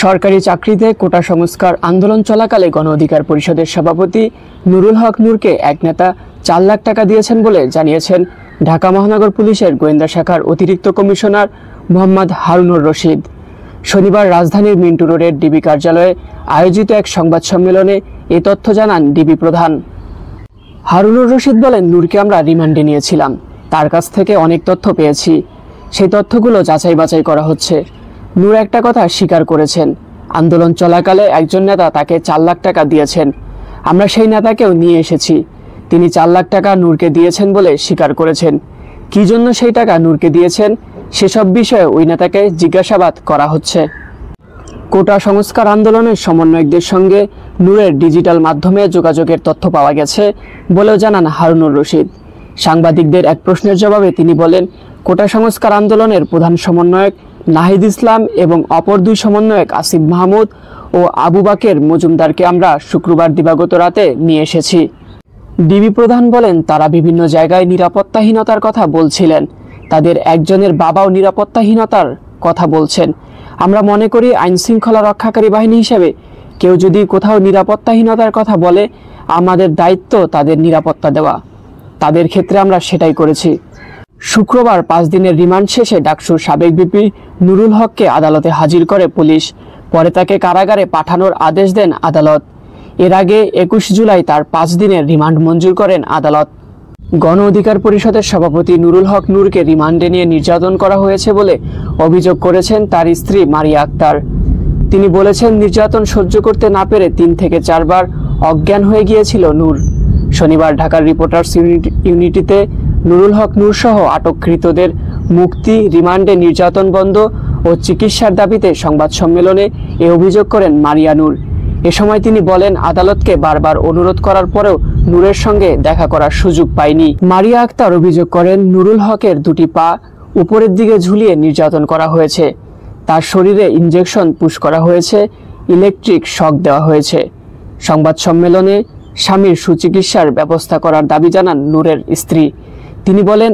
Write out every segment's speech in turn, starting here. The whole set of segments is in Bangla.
সরকারি চাকরিতে কোটা সংস্কার আন্দোলন চলাকালে গণ অধিকার পরিষদের সভাপতি নুরুল হক নূরকে এক নেতা 4 লাখ টাকা দিয়েছেন বলে জানিয়েছেন ঢাকা মহানগর পুলিশের গোয়েন্দা শাখার অতিরিক্ত কমিশনার মোহাম্মদ হারুনুর রশিদ। শনিবার রাজধানীর মিন্টু রোডের ডিবি কার্যালয়ে আয়োজিত এক সংবাদ সম্মেলনে এ তথ্য জানান ডিবি প্রধান। হারুনুর রশিদ বলেন, নূরকে আমরা রিমান্ডে নিয়েছিলাম, তার কাছ থেকে অনেক তথ্য পেয়েছি, সেই তথ্যগুলো যাচাই বাছাই করা হচ্ছে। নূর একটা কথা স্বীকার করেছেন, আন্দোলন চলাকালে একজন নেতা তাকে 4 লাখ টাকা দিয়েছেন। আমরা সেই নেতাকেও নিয়ে এসেছি, তিনি 4 লাখ টাকা নূরকে দিয়েছেন বলে স্বীকার করেছেন। কী জন্য সেই টাকা নূরকে দিয়েছেন সেসব বিষয়ে ওই নেতাকে জিজ্ঞাসাবাদ করা হচ্ছে। কোটা সংস্কার আন্দোলনের সমন্বয়কদের সঙ্গে নূরের ডিজিটাল মাধ্যমে যোগাযোগের তথ্য পাওয়া গেছে বলেও জানান হারুনুর রশিদ। সাংবাদিকদের এক প্রশ্নের জবাবে তিনি বলেন, কোটা সংস্কার আন্দোলনের প্রধান সমন্বয়ক নাহিদ ইসলাম এবং অপর 2 সমন্বয়ক আসিফ মাহমুদ ও আবু বাকের মজুমদারকে আমরা শুক্রবার দিবাগত রাতে নিয়ে এসেছি। ডিবি প্রধান বলেন, তারা বিভিন্ন জায়গায় নিরাপত্তাহীনতার কথা বলছিলেন, তাদের একজনের বাবাও নিরাপত্তাহীনতার কথা বলছেন। আমরা মনে করি আইন শৃঙ্খলা রক্ষাকারী বাহিনী হিসেবে কেউ যদি কোথাও নিরাপত্তাহীনতার কথা বলে, আমাদের দায়িত্ব তাদের নিরাপত্তা দেওয়া। তাদের ক্ষেত্রে আমরা সেটাই করেছি। শুক্রবার 5 দিনের রিমান্ড শেষে ডাকসুর সাবেক ভিপি নুরুল হককে আদালতে হাজির করে পুলিশ, পরে তাকে কারাগারে পাঠানোর আদেশ দেন আদালত। এর আগে 21 জুলাই তার 5 দিনের রিমান্ড মঞ্জুর করেন আদালত। গণ অধিকার পরিষদের সভাপতি নুরুল হক নূরকে রিমান্ডে নিয়ে নির্যাতন করা হয়েছে বলে অভিযোগ করেছেন তার স্ত্রী মারিয়া আক্তার। তিনি বলেছেন, নির্যাতন সহ্য করতে না পেরে 3 থেকে 4 বার অজ্ঞান হয়ে গিয়েছিল নূর। শনিবার ঢাকার রিপোর্টার্স ইউনিটিতে নুরুল হক নূর সহ আটককৃতদের মুক্তি, রিমান্ডে নির্যাতন বন্ধ ও চিকিৎসার দাবিতে সংবাদ সম্মেলনে এ অভিযোগ করেন মারিয়া নূর। এ সময় তিনি বলেন, আদালতকে বারবার অনুরোধ করার পরেও নূরের সঙ্গে দেখা করার সুযোগ পায়নি। মারিয়া আক্তার অভিযোগ করেন, নুরুল হকের 2টি পা উপরের দিকে ঝুলিয়ে নির্যাতন করা হয়েছে, তার শরীরে ইনজেকশন পুশ করা হয়েছে, ইলেকট্রিক শক দেওয়া হয়েছে। সংবাদ সম্মেলনে স্বামীর সুচিকিৎসার ব্যবস্থা করার দাবি জানান নূরের স্ত্রী। তিনি বলেন,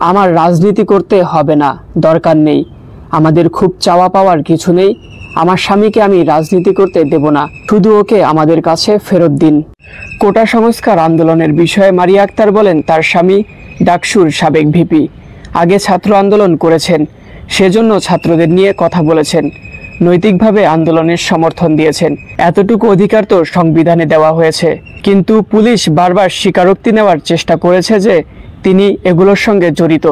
আমার রাজনীতি করতে হবে না, দরকার নেই, আমাদের খুব চাওয়া পাওয়ার কিছু নেই, আমার স্বামীকে আমি রাজনীতি করতে দেব না, শুধু ওকে আমাদের কাছে ফেরত দিন। কোটা সংস্কার আন্দোলনের বিষয়ে মারিয়া আক্তার বলেন, তার স্বামী ডাকসুর সাবেক ভিপি, আগে ছাত্র আন্দোলন করেছেন, সেজন্য ছাত্রদের নিয়ে কথা বলেছেন, নৈতিকভাবে আন্দোলনের সমর্থন দিয়েছেন। এতটুকু অধিকার তো সংবিধানে দেওয়া হয়েছে, কিন্তু পুলিশ বারবার স্বীকারোক্তি নেওয়ার চেষ্টা করেছে যে তিনি এগুলোর সঙ্গে জড়িত।